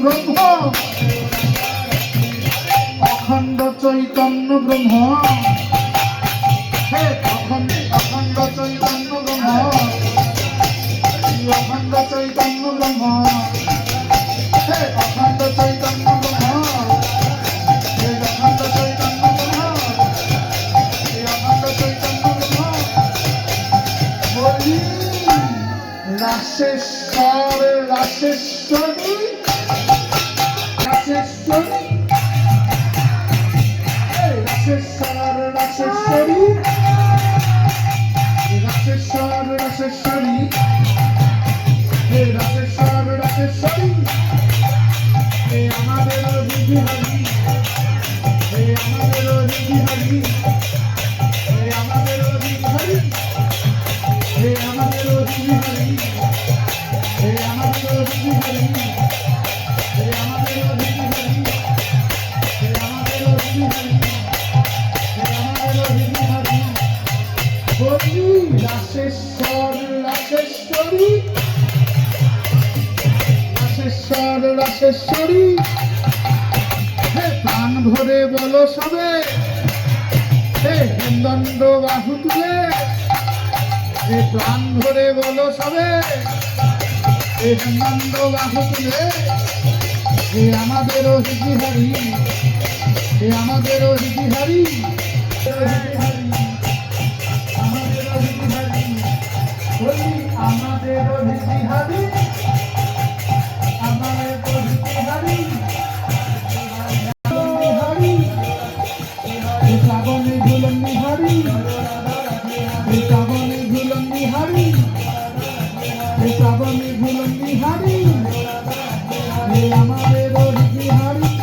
ব্রহ্ম, অখণ্ড চৈতন্য ব্রহ্ম, হে অখণ্ড চৈতন্য ব্রহ্ম, অখণ্ড চৈতন্য ব্রহ্ম, হে অখণ্ড চৈতন্য ব্রহ্ম, হে অখণ্ড চৈতন্য ব্রহ্ম, হে অখণ্ড চৈতন্য ব্রহ্ম। বলি রাশেশ্বর রাশেশ্বরী রাশেশ্বরী, রাশেশ্বর রাশেশ্বরী, রাশেশ্বর রাশেশ্বরী, হে রাশেশ্বর রাশেশ্বরী, হে আমাদের দিদি হরি, হে আমাদের দিদি হরি, হে আমাদের দিদি হরি, হে আমাদের দিদি হরি, হে আমাদের দিদি হরি, হে আমাদের দিদি হরি, হে আমাদের দিদি হরি, হে আমাদের দিদি হরি। বলি রাশেশ্বর রাশেশ্বরী, রাশেশ্বর রাশেশ্বরী, হে প্রাণ ভরে বলো সবে, হে হিন্দণ্ড বাহু তুলে, হে প্রাণ ভরে বলো সবে, হে হিন্দণ্ড বাহু তুলে, হে আমাদের হৃদি হরি, হে আমাদের হৃদি হরি, আমাদের হৃদি হরি, বলি আমাদের হৃদি হরি, আমাদের হৃদি হরি, শ্রাবণে ঝুলন্দি হরি, শ্রাবণে ঝুলন্দি হরি, শ্রাবণে ঝুলন্দি হরি, আমাদের হৃদি হরি।